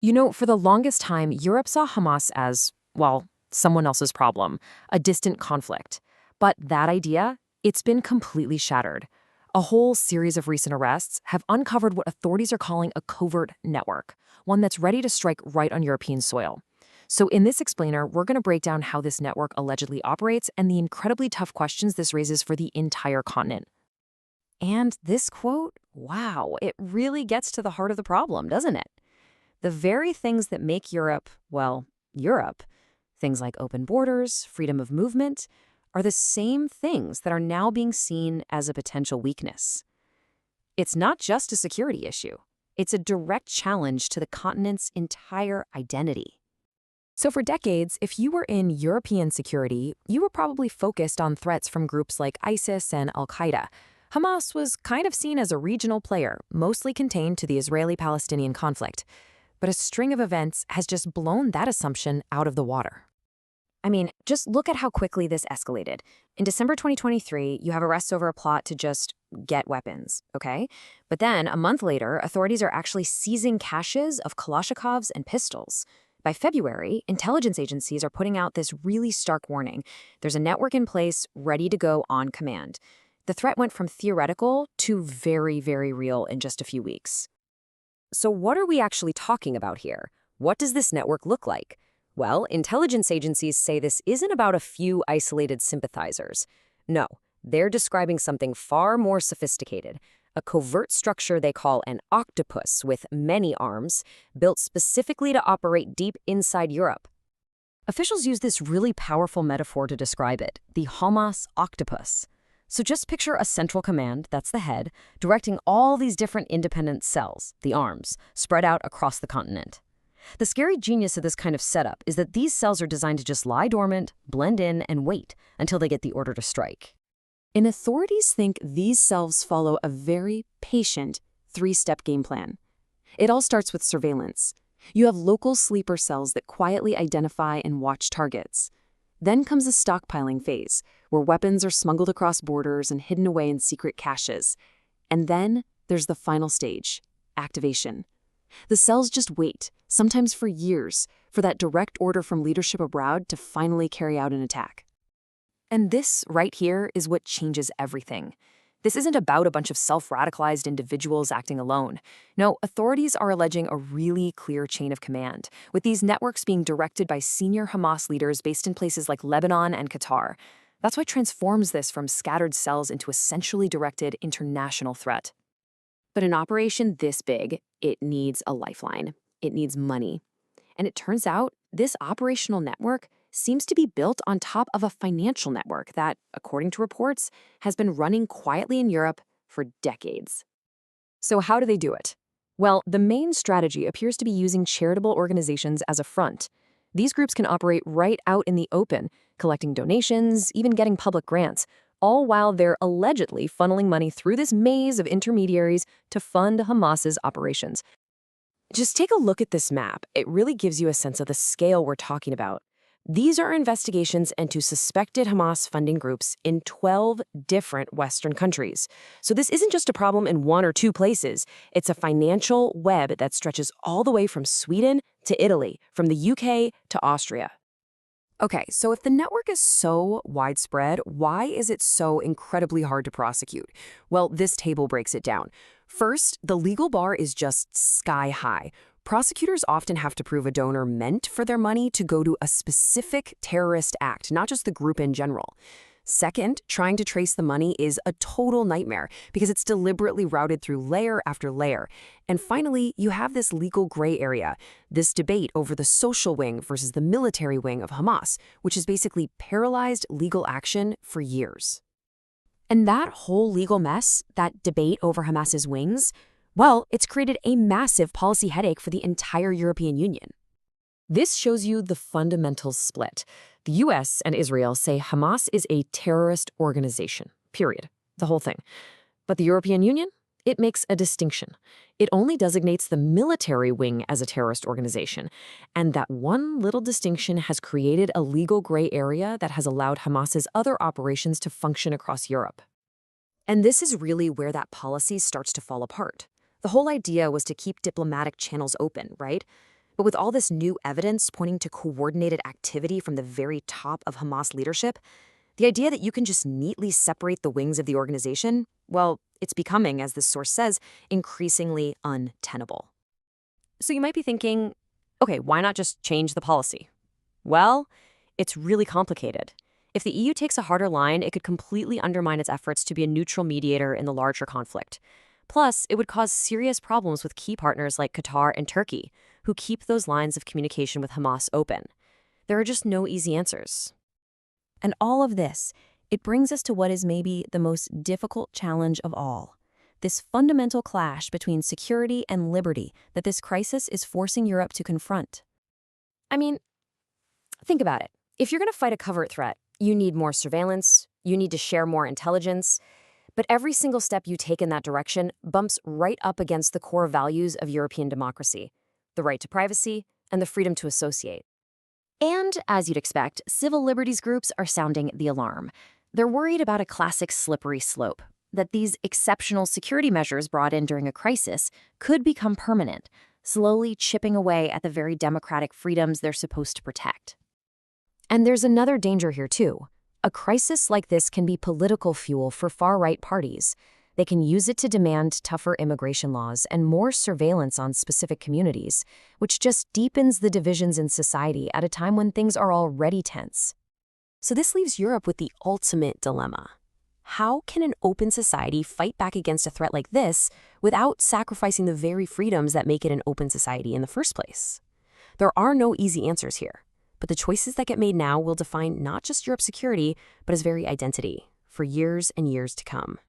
For the longest time, Europe saw Hamas as, well, someone else's problem, a distant conflict. But that idea, it's been completely shattered. A whole series of recent arrests have uncovered what authorities are calling a covert network, one that's ready to strike right on European soil. So in this explainer, we're going to break down how this network allegedly operates and the incredibly tough questions this raises for the entire continent. And this quote, wow, it really gets to the heart of the problem, doesn't it? The very things that make Europe, well, Europe, things like open borders, freedom of movement, are the same things that are now being seen as a potential weakness. It's not just a security issue. It's a direct challenge to the continent's entire identity. So for decades, if you were in European security, you were probably focused on threats from groups like ISIS and Al-Qaeda. Hamas was kind of seen as a regional player, mostly contained to the Israeli-Palestinian conflict. But a string of events has just blown that assumption out of the water. I mean, just look at how quickly this escalated. In December 2023, you have arrests over a plot to just get weapons, okay? But then, a month later, authorities are actually seizing caches of Kalashnikovs and pistols. By February, intelligence agencies are putting out this really stark warning. There's a network in place, ready to go on command. The threat went from theoretical to very, very real in just a few weeks. So what are we actually talking about here? What does this network look like? Well, intelligence agencies say this isn't about a few isolated sympathizers. No, they're describing something far more sophisticated, a covert structure they call an octopus with many arms, built specifically to operate deep inside Europe. Officials use this really powerful metaphor to describe it, the Hamas octopus. So just picture a central command, that's the head, directing all these different independent cells, the arms, spread out across the continent. The scary genius of this kind of setup is that these cells are designed to just lie dormant, blend in, and wait until they get the order to strike. And authorities think these cells follow a very patient three-step game plan. It all starts with surveillance. You have local sleeper cells that quietly identify and watch targets. Then comes a stockpiling phase, where weapons are smuggled across borders and hidden away in secret caches. And then there's the final stage, activation. The cells just wait, sometimes for years, for that direct order from leadership abroad to finally carry out an attack. And this right here is what changes everything. This isn't about a bunch of self-radicalized individuals acting alone. No, authorities are alleging a really clear chain of command, with these networks being directed by senior Hamas leaders based in places like Lebanon and Qatar. That's what transforms this from scattered cells into a centrally directed international threat. But an operation this big, it needs a lifeline. It needs money. And it turns out this operational network seems to be built on top of a financial network that, according to reports, has been running quietly in Europe for decades. So how do they do it? Well, the main strategy appears to be using charitable organizations as a front. These groups can operate right out in the open, collecting donations, even getting public grants, all while they're allegedly funneling money through this maze of intermediaries to fund Hamas's operations. Just take a look at this map. It really gives you a sense of the scale we're talking about. These are investigations into suspected Hamas funding groups in 12 different Western countries. So this isn't just a problem in one or two places. It's a financial web that stretches all the way from Sweden to Italy, from the UK to Austria. Okay, so if the network is so widespread, why is it so incredibly hard to prosecute? Well, this table breaks it down. First, the legal bar is just sky high. Prosecutors often have to prove a donor meant for their money to go to a specific terrorist act, not just the group in general. Second, trying to trace the money is a total nightmare because it's deliberately routed through layer after layer. And finally, you have this legal gray area, this debate over the social wing versus the military wing of Hamas, which has basically paralyzed legal action for years. And that whole legal mess, that debate over Hamas's wings, well, it's created a massive policy headache for the entire European Union. This shows you the fundamental split. The US and Israel say Hamas is a terrorist organization, period. The whole thing. But the European Union? It makes a distinction. It only designates the military wing as a terrorist organization. And that one little distinction has created a legal gray area that has allowed Hamas's other operations to function across Europe. And this is really where that policy starts to fall apart. The whole idea was to keep diplomatic channels open, right? But with all this new evidence pointing to coordinated activity from the very top of Hamas leadership, the idea that you can just neatly separate the wings of the organization, well, it's becoming, as this source says, increasingly untenable. So you might be thinking, okay, why not just change the policy? Well, it's really complicated. If the EU takes a harder line, it could completely undermine its efforts to be a neutral mediator in the larger conflict. Plus, it would cause serious problems with key partners like Qatar and Turkey, who keep those lines of communication with Hamas open. There are just no easy answers. And all of this, it brings us to what is maybe the most difficult challenge of all. This fundamental clash between security and liberty that this crisis is forcing Europe to confront. I mean, think about it. If you're going to fight a covert threat, you need more surveillance, you need to share more intelligence, but every single step you take in that direction bumps right up against the core values of European democracy, the right to privacy and the freedom to associate. And, as you'd expect, civil liberties groups are sounding the alarm. They're worried about a classic slippery slope, that these exceptional security measures brought in during a crisis could become permanent, slowly chipping away at the very democratic freedoms they're supposed to protect. And there's another danger here, too. A crisis like this can be political fuel for far-right parties. They can use it to demand tougher immigration laws and more surveillance on specific communities, which just deepens the divisions in society at a time when things are already tense. So this leaves Europe with the ultimate dilemma. How can an open society fight back against a threat like this without sacrificing the very freedoms that make it an open society in the first place? There are no easy answers here, but the choices that get made now will define not just Europe's security, but its very identity for years and years to come.